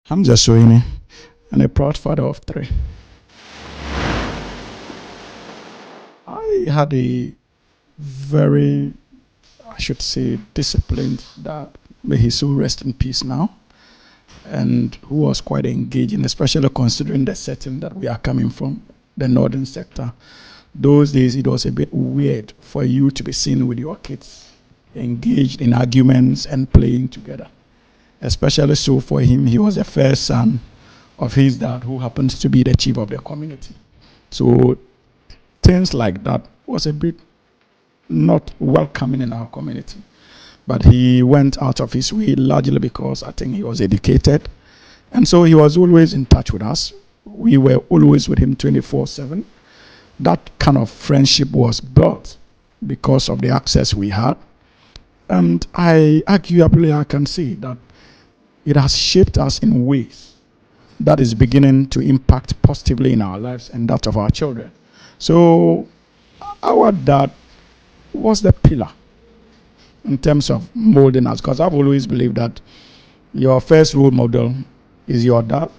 Hamza Suhiyini, and a proud father of three. I had a very, I should say, disciplined dad. May his soul rest in peace now. And who was quite engaging, especially considering the setting that we are coming from, the northern sector. Those days, it was a bit weird for you to be seen with your kids engaged in arguments and playing together. Especially so for him, he was the first son of his dad, who happens to be the chief of the community. So things like that was a bit not welcoming in our community. But he went out of his way largely because I think he was educated. And so he was always in touch with us. We were always with him 24/7. That kind of friendship was built because of the access we had. And arguably I can see that it has shaped us in ways that is beginning to impact positively in our lives and that of our children. So our dad was the pillar in terms of molding us, because I've always believed that your first role model is your dad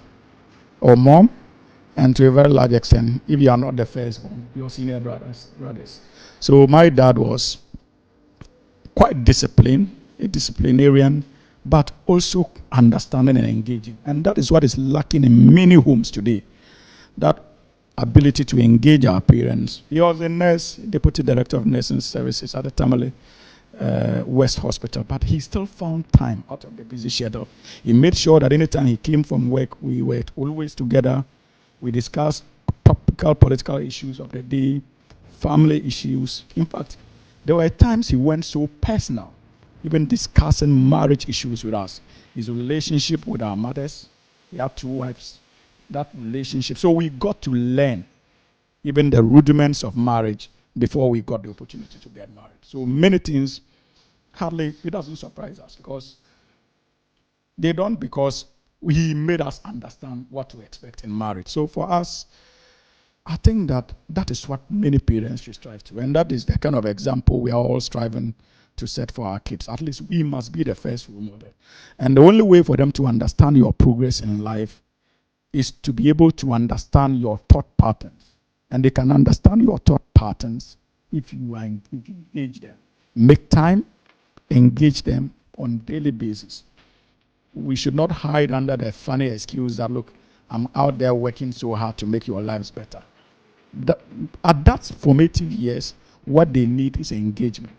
or mom, and to a very large extent, if you are not the first one, your senior brothers. So my dad was quite disciplined, a disciplinarian, but also understanding and engaging. And that is what is lacking in many homes today. That ability to engage our parents. He was a nurse, deputy director of nursing services at the Tamale West Hospital, but he still found time out of the busy schedule. He made sure that anytime he came from work, we were always together. We discussed topical political issues of the day, family issues. In fact, there were times he went so personal, even discussing marriage issues with us. His relationship with our mothers, he had two wives, that relationship. So we got to learn even the rudiments of marriage before we got the opportunity to get married. So many things, hardly, it doesn't surprise us because they don't, because he made us understand what to expect in marriage. So for us, I think that that is what many parents should strive to. And that is the kind of example we are all striving to set for our kids. At least we must be the first role model. And the only way for them to understand your progress in life is to be able to understand your thought patterns. And they can understand your thought patterns if you engage them. Make time, engage them on a daily basis. We should not hide under the funny excuse that, look, I'm out there working so hard to make your lives better. At that formative years, what they need is engagement.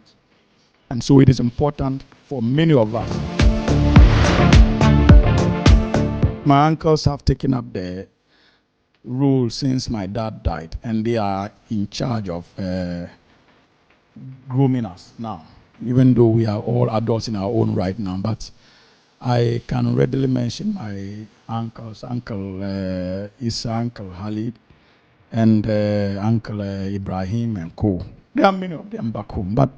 And so it is important for many of us. My uncles have taken up the role since my dad died, and they are in charge of grooming us now, even though we are all adults in our own right now. But I can readily mention my uncles, Uncle Issa, Uncle Halid, and Uncle Ibrahim and co. There are many of them back home. But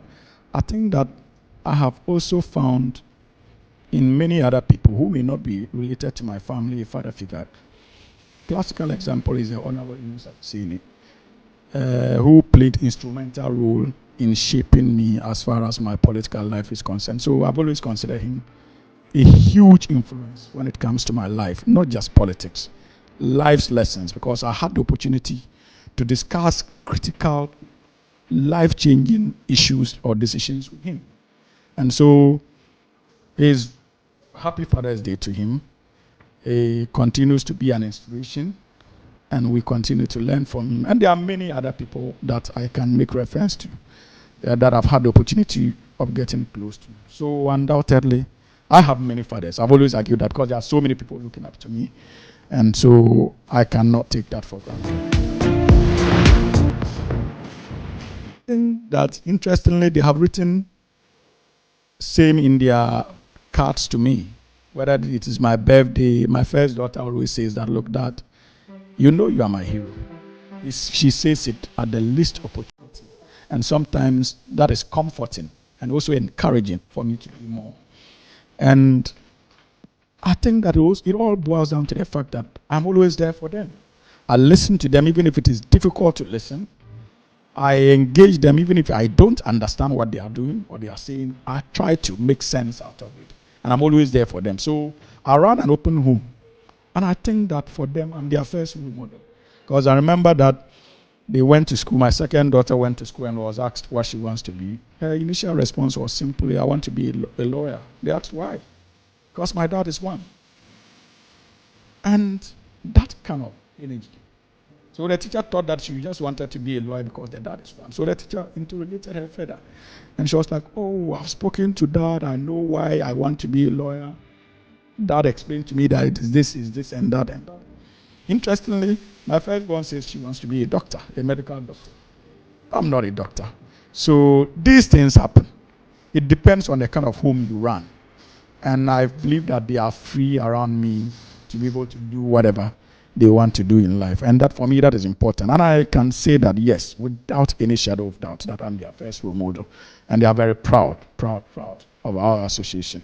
I think that I have also found in many other people who may not be related to my family father figure. Classical example is the Honorable Hamza Suhiyini, who played instrumental role in shaping me as far as my political life is concerned. So I've always considered him a huge influence when it comes to my life, not just politics, life's lessons, because I had the opportunity to discuss critical, life-changing issues or decisions with him. And so, his happy Father's Day to him. He continues to be an inspiration, and we continue to learn from him. And there are many other people that I can make reference to that I've had the opportunity of getting close to. So undoubtedly, I have many fathers. I've always argued that because there are so many people looking up to me. And so I cannot take that for granted. That interestingly, they have written same in their cards to me. Whether it is my birthday, my first daughter always says that, look, Dad, you know you are my hero. She says it at the least opportunity. And sometimes that is comforting and also encouraging for me to do more. And I think that it all boils down to the fact that I'm always there for them. I listen to them even if it is difficult to listen. I engage them even if I don't understand what they are doing or they are saying. I try to make sense out of it. And I'm always there for them. So around an open home, And I think that for them, I'm their first role model. Because I remember that they went to school. My second daughter went to school and was asked what she wants to be. Her initial response was simply, I want to be a lawyer. They asked why. Because my dad is one. And that kind of energy. So the teacher thought that she just wanted to be a lawyer because the dad is one. So the teacher interrogated her further. And she was like, oh, I've spoken to dad. I know why I want to be a lawyer. Dad explained to me that it is this, and that, and that. Interestingly, my first one says she wants to be a doctor, a medical doctor. I'm not a doctor. So these things happen. It depends on the kind of home you run. And I believe that they are free around me to be able to do whatever they want to do in life. And that, for me, that is important. And I can say that, yes, without any shadow of doubt, that I'm their first role model. And they are very proud of our association.